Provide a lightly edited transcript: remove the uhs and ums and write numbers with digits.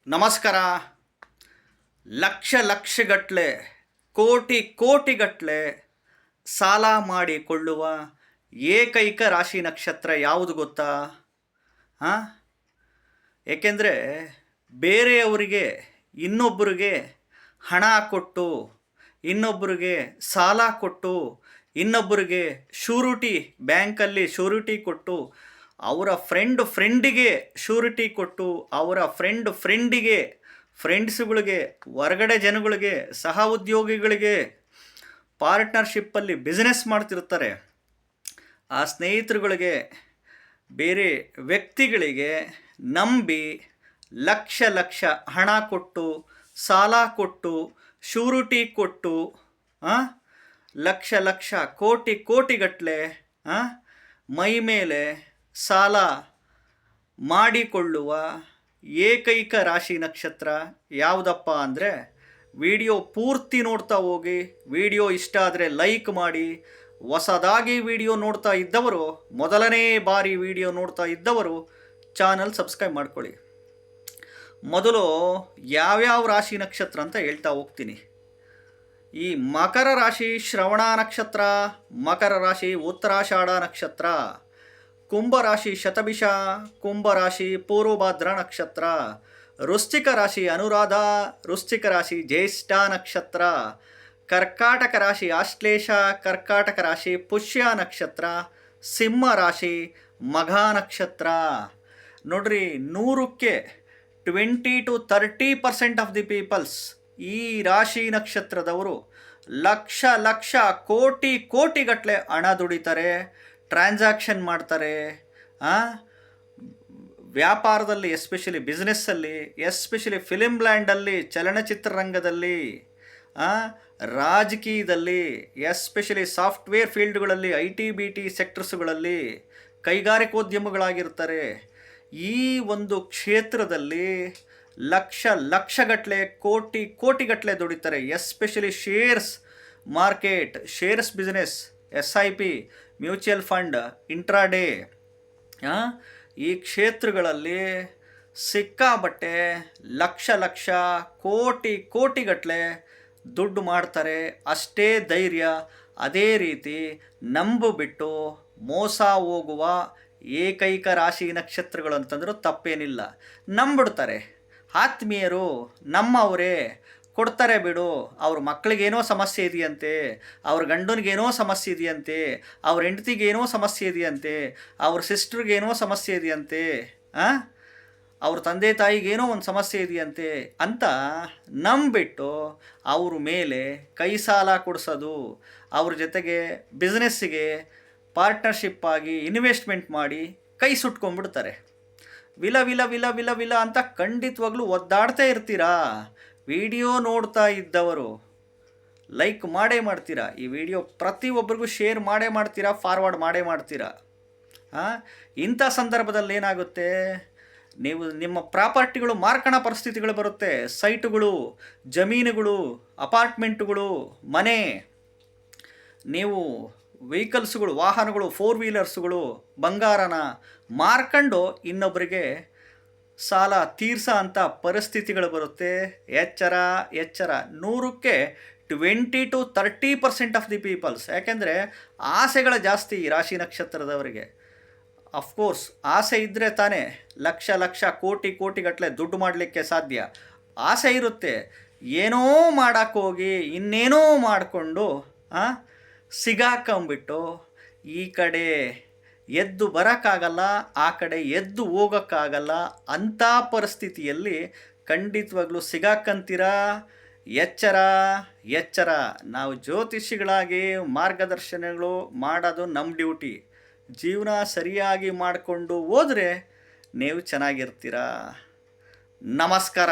ನಮಸ್ಕಾರ. ಲಕ್ಷ ಲಕ್ಷಗಟ್ಟಲೆ, ಕೋಟಿ ಕೋಟಿಗಟ್ಟಲೆ ಸಾಲ ಮಾಡಿಕೊಳ್ಳುವ ಏಕೈಕ ರಾಶಿ ನಕ್ಷತ್ರ ಯಾವುದು ಗೊತ್ತಾ? ಹಾಂ, ಏಕೆಂದರೆ ಬೇರೆಯವರಿಗೆ ಇನ್ನೊಬ್ಬರಿಗೆ ಹಣ ಕೊಟ್ಟು, ಇನ್ನೊಬ್ಬರಿಗೆ ಸಾಲ ಕೊಟ್ಟು, ಇನ್ನೊಬ್ಬರಿಗೆ ಶ್ಯೂರಿಟಿ, ಬ್ಯಾಂಕಲ್ಲಿ ಶ್ಯೂರಿಟಿ ಕೊಟ್ಟು, ಅವರ ಫ್ರೆಂಡಿಗೆ ಶ್ಯೂರಿಟಿ ಕೊಟ್ಟು, ಅವರ ಫ್ರೆಂಡಿಗೆ, ಫ್ರೆಂಡ್ಸ್ಗಳಿಗೆ, ಹೊರಗಡೆ ಜನಗಳಿಗೆ, ಸಹ ಉದ್ಯೋಗಿಗಳಿಗೆ ಪಾರ್ಟ್ನರ್ಶಿಪ್ಪಲ್ಲಿ ಬಿಸ್ನೆಸ್ ಮಾಡ್ತಿರ್ತಾರೆ. ಆ ಸ್ನೇಹಿತರುಗಳಿಗೆ, ಬೇರೆ ವ್ಯಕ್ತಿಗಳಿಗೆ ನಂಬಿ ಲಕ್ಷ ಲಕ್ಷ ಹಣ ಕೊಟ್ಟು, ಸಾಲ ಕೊಟ್ಟು, ಶ್ಯೂರಿಟಿ ಕೊಟ್ಟು, ಲಕ್ಷ ಲಕ್ಷ ಕೋಟಿ ಕೋಟಿಗಟ್ಟಲೆ ಮೈ ಮೇಲೆ ಸಾಲ ಮಾಡಿಕೊಳ್ಳುವ ಏಕೈಕ ರಾಶಿ ನಕ್ಷತ್ರ ಯಾವುದಪ್ಪ ಅಂದರೆ, ವಿಡಿಯೋ ಪೂರ್ತಿ ನೋಡ್ತಾ ಹೋಗಿ. ವಿಡಿಯೋ ಇಷ್ಟ ಆದರೆ ಲೈಕ್ ಮಾಡಿ. ಹೊಸದಾಗಿ ವಿಡಿಯೋ ನೋಡ್ತಾ ಇದ್ದವರು, ಮೊದಲನೇ ಬಾರಿ ವಿಡಿಯೋ ನೋಡ್ತಾ ಇದ್ದವರು ಚಾನಲ್ ಸಬ್ಸ್ಕ್ರೈಬ್ ಮಾಡ್ಕೊಳ್ಳಿ. ಮೊದಲು ಯಾವ್ಯಾವ ರಾಶಿ ನಕ್ಷತ್ರ ಅಂತ ಹೇಳ್ತಾ ಹೋಗ್ತೀನಿ. ಈ ಮಕರ ರಾಶಿ ಶ್ರವಣ ನಕ್ಷತ್ರ, ಮಕರ ರಾಶಿ ಉತ್ತರಾಷಾಢ ನಕ್ಷತ್ರ, ಕುಂಭರಾಶಿ ಶತಭಿಷ, ಕುಂಭರಾಶಿ ಪೂರ್ವಭಾದ್ರ ನಕ್ಷತ್ರ, ವೃಶ್ಚಿಕ ರಾಶಿ ಅನುರಾಧ, ವೃಶ್ಚಿಕ ರಾಶಿ ಜ್ಯೇಷ್ಠ ನಕ್ಷತ್ರ, ಕರ್ಕಾಟಕ ರಾಶಿ ಆಶ್ಲೇಷ, ಕರ್ಕಾಟಕ ರಾಶಿ ಪುಷ್ಯ ನಕ್ಷತ್ರ, ಸಿಂಹ ರಾಶಿ ಮಘ ನಕ್ಷತ್ರ. ನೋಡ್ರಿ, 100ಕ್ಕೆ 20-30% ಆಫ್ ದಿ ಪೀಪಲ್ಸ್ ಈ ರಾಶಿ ನಕ್ಷತ್ರದವರು ಲಕ್ಷ ಲಕ್ಷ ಕೋಟಿ ಕೋಟಿಗಟ್ಟಲೆ ಹಣ ದುಡಿತಾರೆ, ಟ್ರಾನ್ಸಾಕ್ಷನ್ ಮಾಡ್ತಾರೆ. ವ್ಯಾಪಾರದಲ್ಲಿ, ಎಸ್ಪೆಷಲಿ ಬಿಸ್ನೆಸ್ಸಲ್ಲಿ, ಎಸ್ಪೆಷಲಿ ಫಿಲಿಮ್ ಲ್ಯಾಂಡಲ್ಲಿ, ಚಲನಚಿತ್ರರಂಗದಲ್ಲಿ, ರಾಜಕೀಯದಲ್ಲಿ, ಎಸ್ಪೆಷಲಿ ಸಾಫ್ಟ್ವೇರ್ ಫೀಲ್ಡ್ಗಳಲ್ಲಿ, IT-BT ಸೆಕ್ಟರ್ಸ್ಗಳಲ್ಲಿ ಕೈಗಾರಿಕೋದ್ಯಮಗಳಾಗಿರ್ತಾರೆ. ಈ ಒಂದು ಕ್ಷೇತ್ರದಲ್ಲಿ ಲಕ್ಷ ಲಕ್ಷಗಟ್ಟಲೆ, ಕೋಟಿ ಕೋಟಿಗಟ್ಟಲೆ ದುಡಿತಾರೆ. Especially shares market, shares business, SIP, mutual fund, intraday, ಈ ಕ್ಷೇತ್ರಗಳಲ್ಲಿ ಸಿಕ್ಕಾಬಟ್ಟೆ ಲಕ್ಷ ಲಕ್ಷ ಕೋಟಿ ಕೋಟಿಗಟ್ಟಲೆ ದುಡ್ಡು ಮಾಡ್ತಾರೆ. ಅಷ್ಟೇ ಧೈರ್ಯ, ಅದೇ ರೀತಿ ನಂಬಿಬಿಟ್ಟು ಮೋಸ ಹೋಗುವ ಏಕೈಕ ರಾಶಿ ನಕ್ಷತ್ರಗಳು ಅಂತಂದರೂ ತಪ್ಪೇನಿಲ್ಲ. ನಂಬಿಡ್ತಾರೆ. ಆತ್ಮೀಯರು, ನಮ್ಮವರೇ, ಕೊಡ್ತಾರೆ ಬಿಡು, ಅವ್ರ ಮಕ್ಕಳಿಗೇನೋ ಸಮಸ್ಯೆ ಇದೆಯಂತೆ, ಅವ್ರ ಗಂಡನಿಗೇನೋ ಸಮಸ್ಯೆ ಇದೆಯಂತೆ, ಅವ್ರ ಹೆಂಡತಿಗೇನೋ ಸಮಸ್ಯೆ ಇದೆಯಂತೆ, ಅವ್ರ ಸಿಸ್ಟ್ರಿಗೇನೋ ಸಮಸ್ಯೆ ಇದೆಯಂತೆ, ಅವ್ರ ತಂದೆ ತಾಯಿಗೇನೋ ಒಂದು ಸಮಸ್ಯೆ ಇದೆಯಂತೆ ಅಂತ ನಂಬಿಬಿಟ್ಟು ಅವ್ರ ಮೇಲೆ ಕೈ ಸಾಲ ಕೊಡಿಸೋದು, ಅವ್ರ ಜೊತೆಗೆ ಬಿಸ್ನೆಸ್ಸಿಗೆ ಪಾರ್ಟ್ನರ್ಶಿಪ್ ಆಗಿ ಇನ್ವೆಸ್ಟ್ಮೆಂಟ್ ಮಾಡಿ ಕೈ ಸುಟ್ಕೊಂಡ್ಬಿಡ್ತಾರೆ. ವಿಲ ವಿಲ ವಿಲ ವಿಲ ವಿಲ ಅಂತ ಖಂಡಿತವಾಗ್ಲೂ ಒದ್ದಾಡ್ತಾ ಇರ್ತೀರಾ. ವಿಡಿಯೋ ನೋಡ್ತಾ ಇದ್ದವರು ಲೈಕ್ ಮಾಡೇ ಮಾಡ್ತೀರಾ, ಈ ವಿಡಿಯೋ ಪ್ರತಿಯೊಬ್ಬರಿಗೂ ಶೇರ್ ಮಾಡೇ ಮಾಡ್ತೀರಾ, ಫಾರ್ವರ್ಡ್ ಮಾಡೇ ಮಾಡ್ತೀರಾ. ಇಂಥ ಸಂದರ್ಭದಲ್ಲಿ ಏನಾಗುತ್ತೆ, ನೀವು ನಿಮ್ಮ ಪ್ರಾಪರ್ಟಿಗಳು ಮಾರ್ಕಣ ಪರಿಸ್ಥಿತಿಗಳು ಬರುತ್ತೆ. ಸೈಟುಗಳು, ಜಮೀನುಗಳು, ಅಪಾರ್ಟ್ಮೆಂಟುಗಳು, ಮನೆ, ನೀವು ವೆಹಿಕಲ್ಸ್ಗಳು, ವಾಹನಗಳು, 4 ವೀಲರ್ಸ್ಗಳು, ಬಂಗಾರನ ಮಾರ್ಕೊಂಡು ಇನ್ನೊಬ್ಬರಿಗೆ ಸಾಲ ತೀರ್ಸೋ ಅಂಥ ಪರಿಸ್ಥಿತಿಗಳು ಬರುತ್ತೆ. ಎಚ್ಚರ ಎಚ್ಚರ. 100ಕ್ಕೆ 20-30% ಆಫ್ ದಿ ಪೀಪಲ್ಸ್. ಯಾಕೆಂದರೆ ಆಸೆಗಳು ಜಾಸ್ತಿ ಈ ರಾಶಿ ನಕ್ಷತ್ರದವರಿಗೆ. ಅಫ್ಕೋರ್ಸ್ ಆಸೆ ಇದ್ದರೆ ತಾನೇ ಲಕ್ಷ ಲಕ್ಷ ಕೋಟಿ ಕೋಟಿಗಟ್ಟಲೆ ದುಡ್ಡು ಮಾಡಲಿಕ್ಕೆ ಸಾಧ್ಯ. ಆಸೆ ಇರುತ್ತೆ, ಏನೋ ಮಾಡೋಕ್ಕೋಗಿ ಇನ್ನೇನೋ ಮಾಡಿಕೊಂಡು ಸಿಗಾಕೊಂಬಿಟ್ಟು ಈ ಕಡೆ ಎದ್ದು ಬರೋಕ್ಕಾಗಲ್ಲ, ಆ ಕಡೆ ಎದ್ದು ಹೋಗೋಕ್ಕಾಗಲ್ಲ. ಅಂಥ ಪರಿಸ್ಥಿತಿಯಲ್ಲಿ ಖಂಡಿತವಾಗ್ಲೂ ಸಿಗಾಕಂತೀರ. ಎಚ್ಚರ ಎಚ್ಚರ. ನಾವು ಜ್ಯೋತಿಷಿಗಳಾಗಿ ಮಾರ್ಗದರ್ಶನಗಳು ಮಾಡೋದು ನಮ್ಮ ಡ್ಯೂಟಿ. ಜೀವನ ಸರಿಯಾಗಿ ಮಾಡಿಕೊಂಡು ಹೋದರೆ ನೀವು ಚೆನ್ನಾಗಿರ್ತೀರ. ನಮಸ್ಕಾರ.